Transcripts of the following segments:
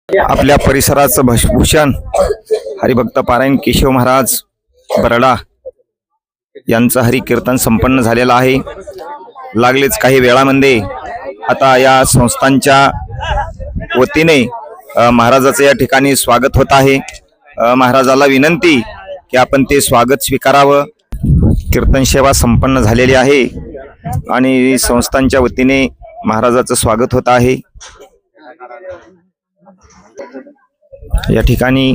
आपल्या परिसराचं भूषण हरिभक्त पारायण केशव महाराज बरडा यांचं हरिकीर्तन संपन्न झालेलं आहे। लागलेच काही वेळामध्ये आता या संस्थांच्या वतीने महाराजाचं या ठिकाणी स्वागत होत आहे। महाराजाला विनंती की आपण ते स्वागत स्वीकारावं। कीर्तन सेवा संपन्न झालेली आहे आणि संस्थांच्या वतीने महाराजाचं स्वागत होत आहे। या ठिकाणी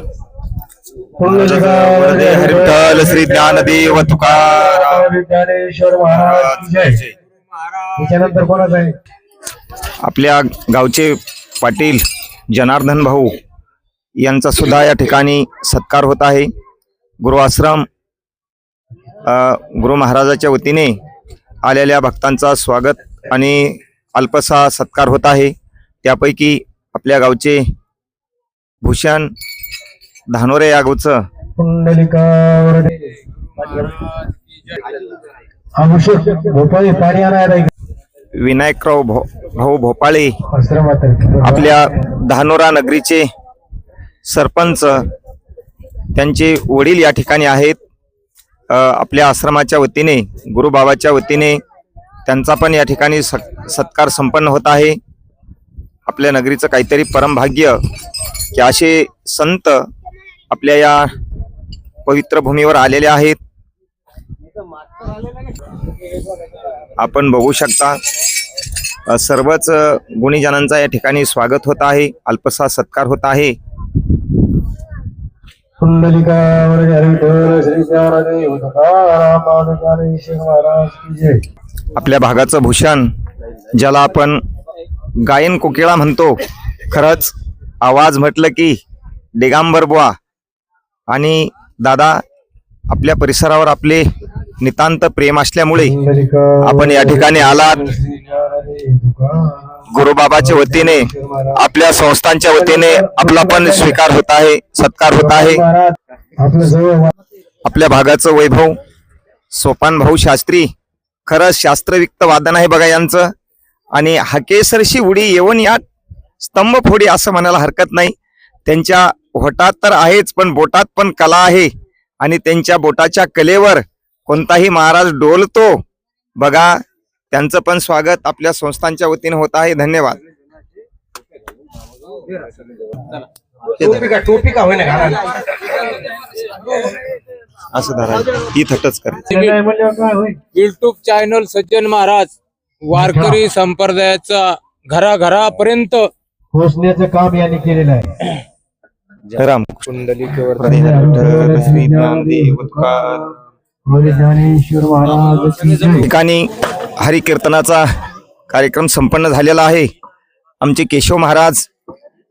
हरिविठ्ठल श्री ज्ञानदेव तुकाराम ज्ञानेश्वर महाराज जय। त्यानंतर कोणाचा आहे? आपल्या गावचे पाटील जनार्दन भाऊ यांचा सुद्धा या ठिकाणी सत्कार होत आहे। गुरु आश्रम गुरु महाराजाच्या वतीने आलेल्या भक्तांचा स्वागत आणि अल्पसा सत्कार होत आहे। त्यापैकी आपल्या गावचे भूषण धानोरे या गावचं विनायकराव भाऊ भोपाळे आपल्या धानोरा नगरीचे सरपंच त्यांचे वडील या ठिकाणी आहेत। आपल्या आश्रमाच्या वतीने गुरुबाबाच्या वतीने त्यांचा पण या ठिकाणी सत्कार संपन्न होत आहे। आपल्या नगरीचं काहीतरी परमभाग्य की असे संत आपल्या या पवित्र भूमीवर आलेले आहेत। आपण बघू शकता सर्वच गुणीजनांचा या ठिकाणी स्वागत होत आहे, अल्पसा सत्कार होत आहे। आपल्या भागाचं भूषण ज्याला आपण गायन कोकिळा म्हणतो, खरंच आवाज म्हटलं की दिगंबर बुवा आणि दादा आपल्या परिसरावर आपले नितांत प्रेम असल्यामुळे आपण या ठिकाणी आलात। गुरुबाबाच्या वतीने आपल्या संस्थांच्या वतीने आपला पण स्वीकार होत आहे, सत्कार होत आहे। आपल्या भागाचं वैभव सोपान भाऊ शास्त्री, खरंच शास्त्रविक्त वादन आहे बघा यांचं। आणि हकेसरशी उडी येऊन या स्तंभ फोडी असं म्हणायला हरकत नाही। त्यांच्या होटात तर आहेच पण बोटात पण कला आहे आणि त्यांच्या बोटाच्या कलेवर कोणताही महाराज डोलतो बघा। त्यांचं पण स्वागत आपल्या संस्थांच्या वतीने होत आहे। धन्यवाद। असं धरा ही थटच कर। युट्यूब चॅनल सज्जन महाराज वारकरी संप्रदायाचा घराघरापर्यंत पोहोचण्याचं काम यांनी केलेलं आहे। राम ठिकाणी हरिकीर्तनाचा कार्यक्रम संपन्न झालेला आहे। आमचे केशव महाराज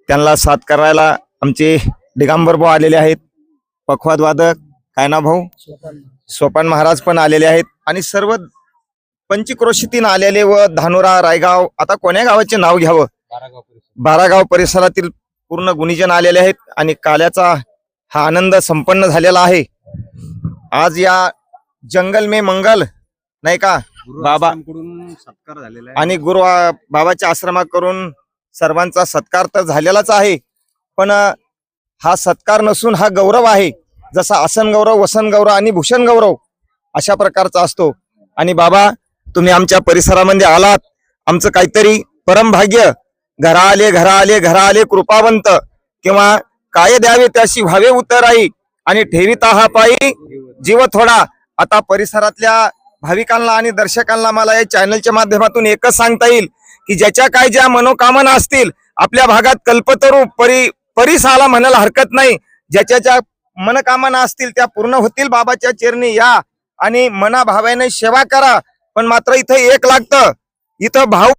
त्यांना साथ करायला आमचे दिगंबर भाऊ आलेले आहेत। पखवाद वादक काय ना भाऊ सोपान महाराज पण आलेले आहेत आणि सर्व पंचक्रोशीतीन आलेले व धानोरा रायगाव आता कोण्या गावाचे नाव घ्यावं, बारागाव परिसरातील पूर्ण गुणीजन आलेले आहेत आणि काल्याचा हा आनंद संपन्न झालेला आहे। आज या जंगल में मंगल नाही का बाबा सत्कार झालेला आणि गुरु बाबाच्या आश्रमाकडून सर्वांचा सत्कार तर झालेलाच आहे, पण हा सत्कार नसून हा गौरव आहे। जसा आसन गौरव, वसन गौरव आणि भूषण गौरव अशा प्रकारचा असतो। आणि बाबा तुम्ही आमच्या परिसरामध्ये आलात, आमचं काहीतरी परमभाग्य। घरा आले कृपावंत किंवा काय द्यावे त्याशी व्हावे उतराई आणि ठेविता हा पायी जीव थोडा। आता परिसरातल्या भाविकांना आणि दर्शकांना मला या चॅनलच्या माध्यमातून एकच सांगता येईल की ज्याच्या काय ज्या मनोकामना असतील आपल्या भागात कल्पतरू परिसाला म्हणायला हरकत नाही। ज्याच्या ज्या मनोकामना असतील त्या पूर्ण होतील। बाबाच्या चरणी या आणि मनाभावाने सेवा करा। पण मात्र इथं एक लागतं, इथं भाव